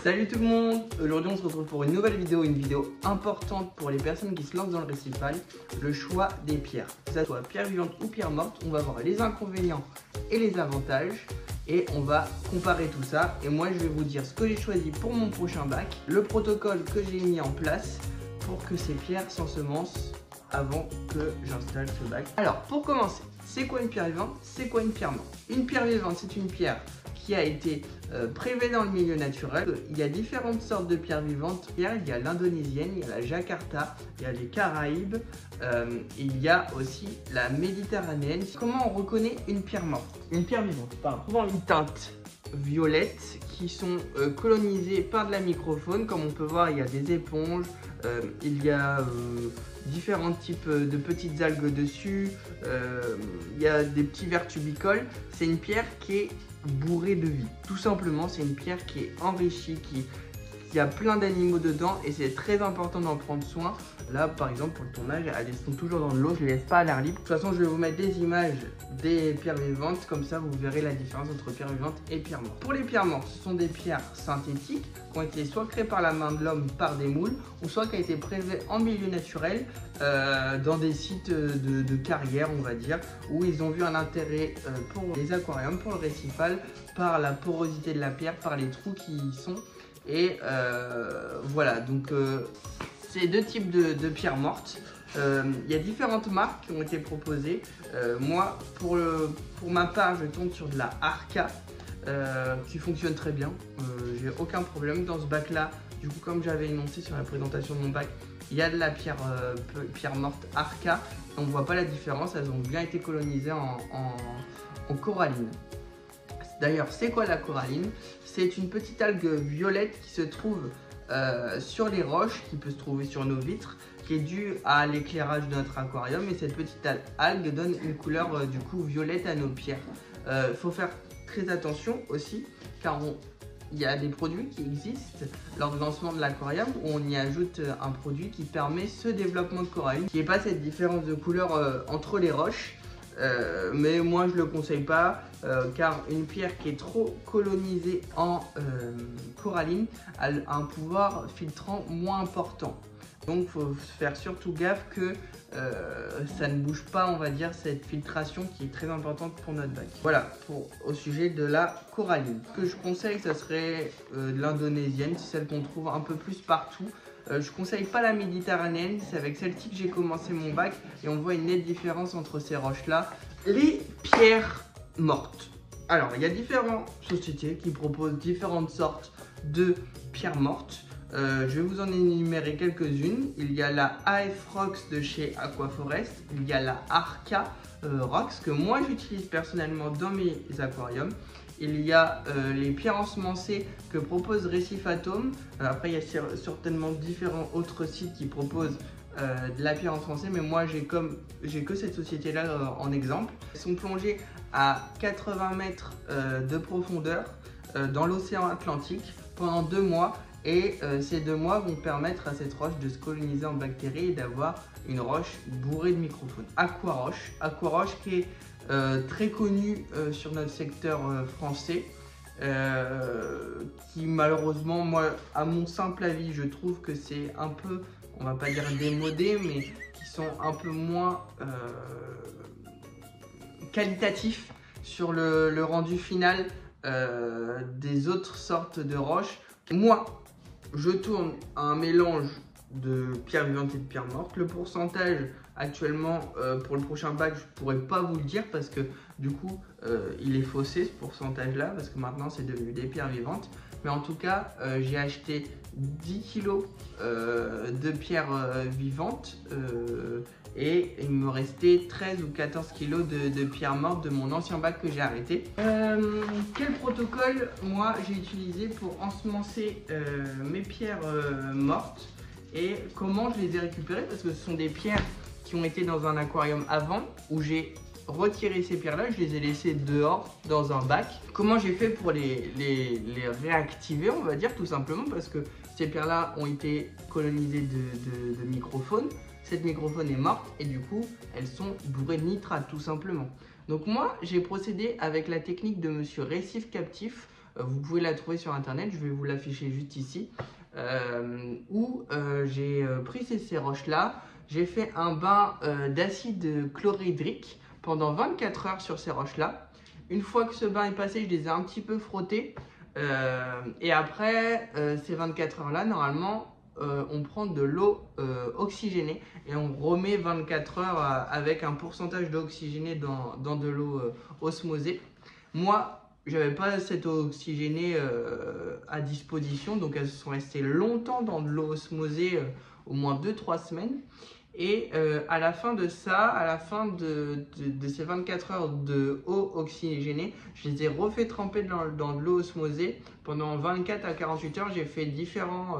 Salut tout le monde! Aujourd'hui on se retrouve pour une nouvelle vidéo, une vidéo importante pour les personnes qui se lancent dans le récifal, le choix des pierres. Que ce soit pierre vivante ou pierre morte, on va voir les inconvénients et les avantages et on va comparer tout ça. Et moi je vais vous dire ce que j'ai choisi pour mon prochain bac, le protocole que j'ai mis en place pour que ces pierres s'ensemencent avant que j'installe ce bac. Alors pour commencer, c'est quoi une pierre vivante? C'est quoi une pierre morte? Une pierre vivante, c'est une pierre qui a été prélevée dans le milieu naturel. Il y a différentes sortes de pierres vivantes. Il y a l'indonésienne, il y a la Jakarta, il y a les Caraïbes, il y a aussi la méditerranéenne. Comment on reconnaît une pierre morte? Une pierre vivante, pardon. Souvent une teinte violette qui sont colonisées par de la microfaune. Comme on peut voir, il y a des éponges, il y a différents types de petites algues dessus, il y a des petits vers tubicoles. C'est une pierre qui est bourrée de vie. Tout simplement, c'est une pierre qui est enrichie, qui a plein d'animaux dedans et c'est très important d'en prendre soin. Là, par exemple, pour le tournage, elles sont toujours dans l'eau, je les laisse pas à l'air libre. De toute façon, je vais vous mettre des images des pierres vivantes, comme ça vous verrez la différence entre pierre vivante et pierre morte. Pour les pierres mortes, ce sont des pierres synthétiques qui ont été soit créées par la main de l'homme par des moules, ou soit qui ont été prélevées en milieu naturel dans des sites de carrière, on va dire, où ils ont vu un intérêt pour les aquariums, pour le récifal, par la porosité de la pierre, par les trous qui y sont. Et voilà, donc c'est deux types de pierres mortes. Il y a différentes marques qui ont été proposées. Moi, pour ma part, je tombe sur de la Arca qui fonctionne très bien. J'ai aucun problème dans ce bac là. Du coup, comme j'avais énoncé sur la présentation de mon bac, il y a de la pierre morte Arca. On ne voit pas la différence, elles ont bien été colonisées en coralline. D'ailleurs, c'est quoi la coralline? C'est une petite algue violette qui se trouve sur les roches, qui peut se trouver sur nos vitres, qui est due à l'éclairage de notre aquarium. Et cette petite algue donne une couleur du coup violette à nos pierres. Faut faire très attention aussi, car il y a des produits qui existent lors du lancement de l'aquarium où on y ajoute un produit qui permet ce développement de coralline, qui n'est pas cette différence de couleur entre les roches. Mais moi je le conseille pas car une pierre qui est trop colonisée en coralline a un pouvoir filtrant moins important. Donc il faut faire surtout gaffe que ça ne bouge pas, on va dire, cette filtration qui est très importante pour notre bac. Voilà au sujet de la coralline. Ce que je conseille, ça serait de l'indonésienne, c'est celle qu'on trouve un peu plus partout. Je conseille pas la méditerranéenne, c'est avec celle-ci que j'ai commencé mon bac et on voit une nette différence entre ces roches-là. Les pierres mortes. Alors, il y a différentes sociétés qui proposent différentes sortes de pierres mortes. Je vais vous en énumérer quelques-unes. Il y a la AF Rocks de chez Aquaforest. Il y a la Arca Rocks que moi j'utilise personnellement dans mes aquariums. Il y a les pierres ensemencées que propose Récifatome. Après, il y a certainement différents autres sites qui proposent de la pierre ensemencée, mais moi j'ai que cette société-là en exemple. Elles sont plongées à 80 mètres de profondeur dans l'océan Atlantique pendant 2 mois. Et ces 2 mois vont permettre à cette roche de se coloniser en bactéries et d'avoir une roche bourrée de microfaune. Aquaroche qui est très connu sur notre secteur français, qui malheureusement, moi, à mon simple avis, je trouve que c'est un peu, on va pas dire démodé, mais qui sont un peu moins qualitatifs sur le rendu final des autres sortes de roches. Moi, je tourne un mélange de pierre vivante et de pierre morte. Le pourcentage actuellement pour le prochain bac, je pourrais pas vous le dire parce que du coup il est faussé ce pourcentage là parce que maintenant c'est devenu des pierres vivantes. Mais en tout cas j'ai acheté 10 kg de pierres vivantes et il me restait 13 ou 14 kg de pierres mortes de mon ancien bac que j'ai arrêté. Quel protocole moi j'ai utilisé pour ensemencer mes pierres mortes et comment je les ai récupérées, parce que ce sont des pierres qui ont été dans un aquarium avant où j'ai retiré ces pierres là, je les ai laissées dehors dans un bac. Comment j'ai fait pour les réactiver, on va dire, tout simplement parce que ces pierres là ont été colonisées de microfaune. Cette microfaune est morte et du coup elles sont bourrées de nitrate tout simplement. Donc moi j'ai procédé avec la technique de monsieur Récif Captif vous pouvez la trouver sur internet, je vais vous l'afficher juste ici, où j'ai pris ces roches-là, j'ai fait un bain d'acide chlorhydrique pendant 24 heures sur ces roches-là. Une fois que ce bain est passé, je les ai un petit peu frottés. Et après ces 24 heures-là, normalement, on prend de l'eau oxygénée et on remet 24 heures avec un pourcentage d'eau oxygénée dans de l'eau osmosée. Moi, j'avais pas cette eau oxygénée à disposition, donc elles sont restées longtemps dans de l'eau osmosée, au moins 2-3 semaines. Et à la fin de ça, à la fin de ces 24 heures de eau oxygénée, je les ai refait tremper dans de l'eau osmosée. Pendant 24 à 48 heures, j'ai fait différents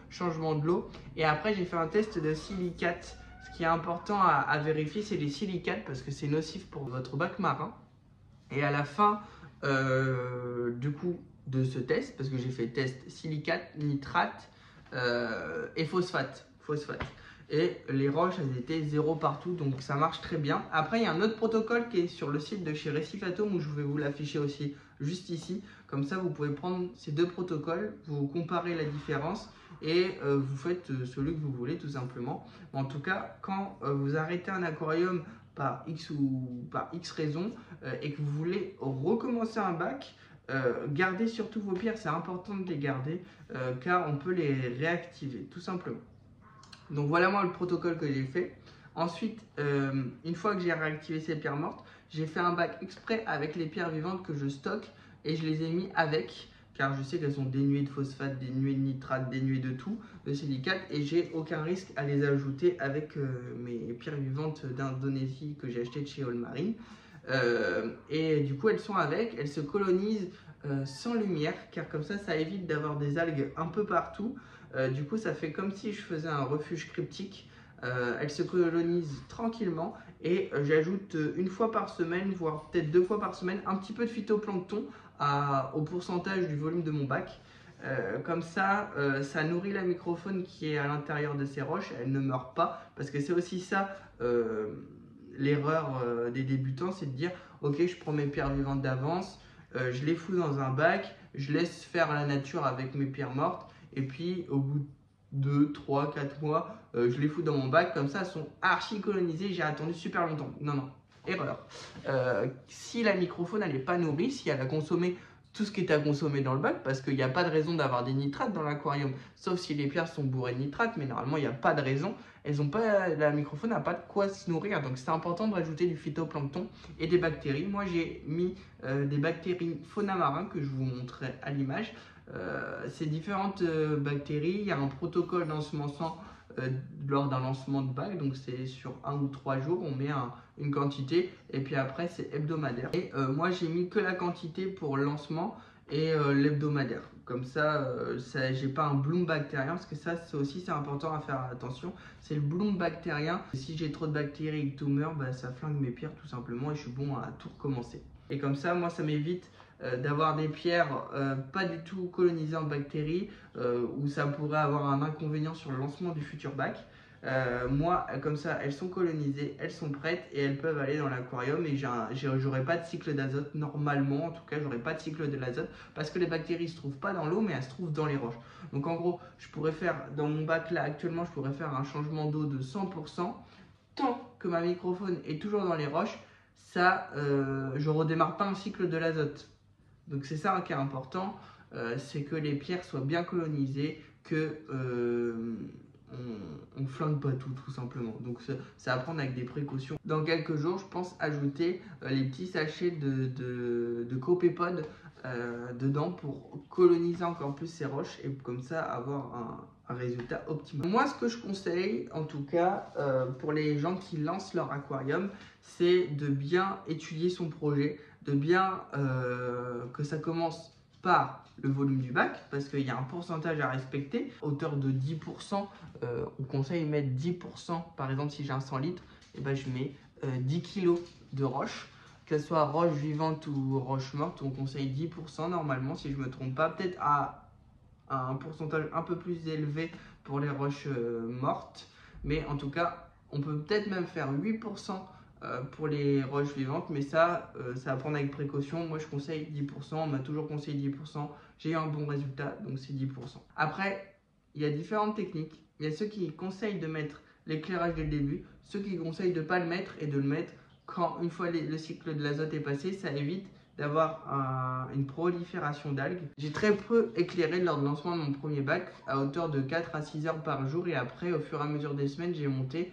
changements de l'eau. Et après, j'ai fait un test de silicates. Ce qui est important à vérifier, c'est les silicates parce que c'est nocif pour votre bac marin. Et à la fin du coup de ce test, parce que j'ai fait test silicate, nitrate et phosphate. Et les roches, elles étaient 0 partout, donc ça marche très bien. Après, il y a un autre protocole qui est sur le site de chez Recifatome, où je vais vous l'afficher aussi juste ici. Comme ça, vous pouvez prendre ces deux protocoles, vous comparez la différence et vous faites celui que vous voulez tout simplement. En tout cas, quand vous arrêtez un aquarium par X ou par X raison et que vous voulez recommencer un bac, gardez surtout vos pierres, c'est important de les garder car on peut les réactiver tout simplement. Donc voilà moi le protocole que j'ai fait. Ensuite, une fois que j'ai réactivé ces pierres mortes, j'ai fait un bac exprès avec les pierres vivantes que je stocke et je les ai mis avec, car je sais qu'elles sont dénuées de phosphate, dénuées de nitrate, dénuées de tout, de silicate, et j'ai aucun risque à les ajouter avec mes pierres vivantes d'Indonésie que j'ai achetées de chez Allmarine. Et du coup elles sont avec, elles se colonisent sans lumière, car comme ça évite d'avoir des algues un peu partout. Du coup ça fait comme si je faisais un refuge cryptique. Elles se colonisent tranquillement et j'ajoute une fois par semaine, voire peut-être 2 fois par semaine, un petit peu de phytoplancton au pourcentage du volume de mon bac. Comme ça, ça nourrit la microfaune qui est à l'intérieur de ces roches, elle ne meurt pas, parce que c'est aussi ça l'erreur des débutants, c'est de dire ok, je prends mes pierres vivantes d'avance, je les fous dans un bac, je laisse faire la nature avec mes pierres mortes, et puis au bout de 2, 3, 4 mois, je les fous dans mon bac, comme ça elles sont archi colonisées, j'ai attendu super longtemps. Non, erreur. Si la microfaune elle n'est pas nourrie, si elle a consommé tout ce qui est à consommer dans le bac, parce qu'il n'y a pas de raison d'avoir des nitrates dans l'aquarium, sauf si les pierres sont bourrées de nitrates, mais normalement il n'y a pas de raison. La microfaune n'a pas de quoi se nourrir, donc c'est important de rajouter du phytoplancton et des bactéries. Moi j'ai mis des bactéries fauna marin que je vous montrerai à l'image. Ces différentes bactéries, il y a un protocole d'ensemencement lors d'un lancement de bac, donc c'est sur 1 ou 3 jours, on met une quantité et puis après c'est hebdomadaire. Et moi j'ai mis que la quantité pour le lancement et l'hebdomadaire. Comme ça, j'ai pas un bloom bactérien, parce que ça c'est important à faire attention. C'est le bloom bactérien. Si j'ai trop de bactéries et que tout meurt, bah, ça flingue mes pierres tout simplement et je suis bon à tout recommencer. Et comme ça, moi ça m'évite d'avoir des pierres pas du tout colonisées en bactéries, où ça pourrait avoir un inconvénient sur le lancement du futur bac. Moi, comme ça, elles sont colonisées, elles sont prêtes et elles peuvent aller dans l'aquarium et j'aurai pas de cycle d'azote normalement, en tout cas j'aurai pas de cycle de l'azote parce que les bactéries se trouvent pas dans l'eau mais elles se trouvent dans les roches. Donc en gros, je pourrais faire dans mon bac là actuellement, je pourrais faire un changement d'eau de 100% tant que ma microfaune est toujours dans les roches. Ça, je redémarre pas un cycle de l'azote. Donc c'est ça qui est important, c'est que les pierres soient bien colonisées, que on flingue pas tout simplement. Donc c'est à prendre avec des précautions. Dans quelques jours, je pense ajouter les petits sachets de copépod dedans pour coloniser encore plus ces roches et comme ça avoir un résultat optimal. Moi, ce que je conseille, en tout cas, pour les gens qui lancent leur aquarium, c'est de bien étudier son projet, de bien que ça commence par le volume du bac, parce qu'il y a un pourcentage à respecter, hauteur de 10%, on conseille de mettre 10%, par exemple si j'ai un 100 litres, et ben je mets 10 kg de roche, que ce soit roche vivante ou roche morte, on conseille 10% normalement, si je ne me trompe pas, peut-être à un pourcentage un peu plus élevé pour les roches mortes, mais en tout cas, on peut peut-être même faire 8% pour les roches vivantes, mais ça à prendre avec précaution. Moi je conseille 10%, on m'a toujours conseillé 10%, j'ai eu un bon résultat, donc c'est 10%. Après, il y a différentes techniques. Il y a ceux qui conseillent de mettre l'éclairage dès le début, ceux qui conseillent de ne pas le mettre et de le mettre quand une fois le cycle de l'azote est passé. Ça évite d'avoir une prolifération d'algues. J'ai très peu éclairé lors du lancement de mon premier bac, à hauteur de 4 à 6 heures par jour, et après au fur et à mesure des semaines j'ai monté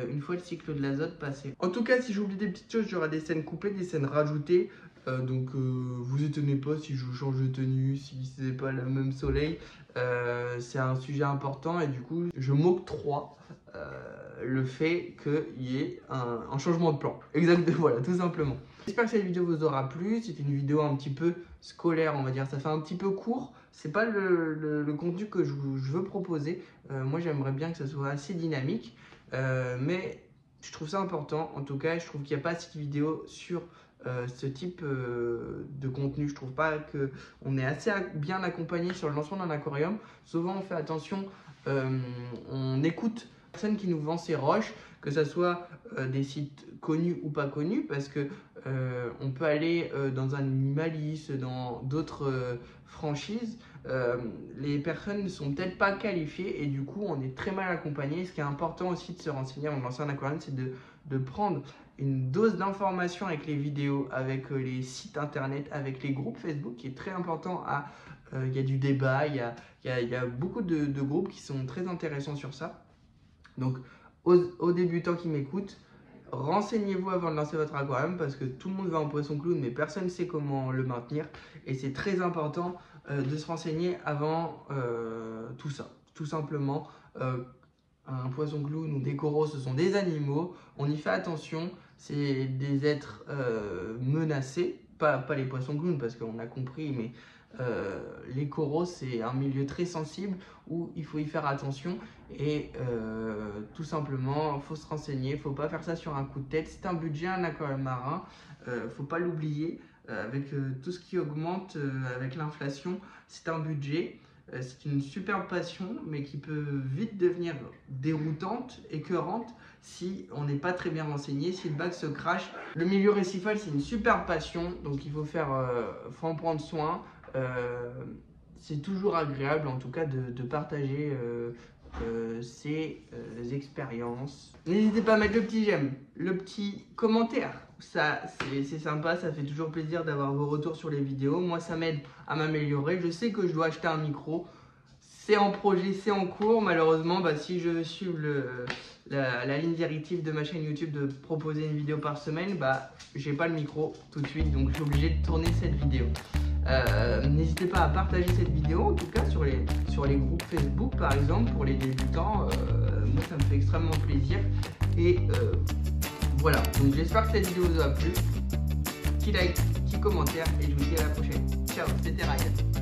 une fois le cycle de l'azote passé. En tout cas, si j'oublie des petites choses, j'aurai des scènes coupées, des scènes rajoutées. Donc vous étonnez pas si je change de tenue, si c'est pas le même soleil. C'est un sujet important et du coup je m'octroie le fait qu'il y ait un changement de plan. Exactement, voilà, tout simplement. J'espère que cette vidéo vous aura plu. C'est une vidéo un petit peu scolaire, on va dire. Ça fait un petit peu court. C'est pas le contenu que je veux proposer. Moi j'aimerais bien que ça soit assez dynamique. Mais je trouve ça important. En tout cas, je trouve qu'il n'y a pas assez de vidéos sur ce type de contenu. Je trouve pas qu'on est assez bien accompagné sur le lancement d'un aquarium. Souvent on fait attention, on écoute la personne qui nous vend ses roches, que ce soit des sites connus ou pas connus, parce que on peut aller dans un Animalis, dans d'autres franchises. Les personnes ne sont peut-être pas qualifiées et du coup on est très mal accompagné. Ce qui est important aussi de se renseigner avant de lancer un aquarium, c'est de prendre une dose d'information avec les vidéos, avec les sites internet, avec les groupes Facebook, qui est très important. Il y a du débat, il y a beaucoup de groupes qui sont très intéressants sur ça. Donc aux débutants qui m'écoutent, renseignez-vous avant de lancer votre aquarium, parce que tout le monde va en poisson clown mais personne ne sait comment le maintenir, et c'est très important de se renseigner avant tout ça. Tout simplement, un poisson clown ou des coraux, ce sont des animaux, on y fait attention, c'est des êtres menacés, pas les poissons clowns parce qu'on a compris, mais les coraux c'est un milieu très sensible où il faut y faire attention, et tout simplement il faut se renseigner, il ne faut pas faire ça sur un coup de tête. C'est un budget, un aquarium marin, faut pas l'oublier, avec tout ce qui augmente avec l'inflation, c'est un budget. C'est une superbe passion, mais qui peut vite devenir déroutante, écœurante, si on n'est pas très bien renseigné, si le bac se crache. Le milieu récifal, c'est une superbe passion, donc il faut en prendre soin. C'est toujours agréable, en tout cas, de partager ces expériences. N'hésitez pas à mettre le petit j'aime, le petit commentaire. Ça, c'est sympa, ça fait toujours plaisir d'avoir vos retours sur les vidéos. Moi, ça m'aide à m'améliorer. Je sais que je dois acheter un micro. C'est en projet, c'est en cours. Malheureusement, si je suis la ligne directive de ma chaîne YouTube de proposer une vidéo par semaine, j'ai pas le micro tout de suite, donc je suis obligé de tourner cette vidéo. N'hésitez pas à partager cette vidéo, en tout cas sur les groupes Facebook par exemple, pour les débutants. Moi, ça me fait extrêmement plaisir. Et voilà, donc j'espère que cette vidéo vous a plu. Petit like, petit commentaire, et je vous dis à la prochaine. Ciao, c'était Ryan.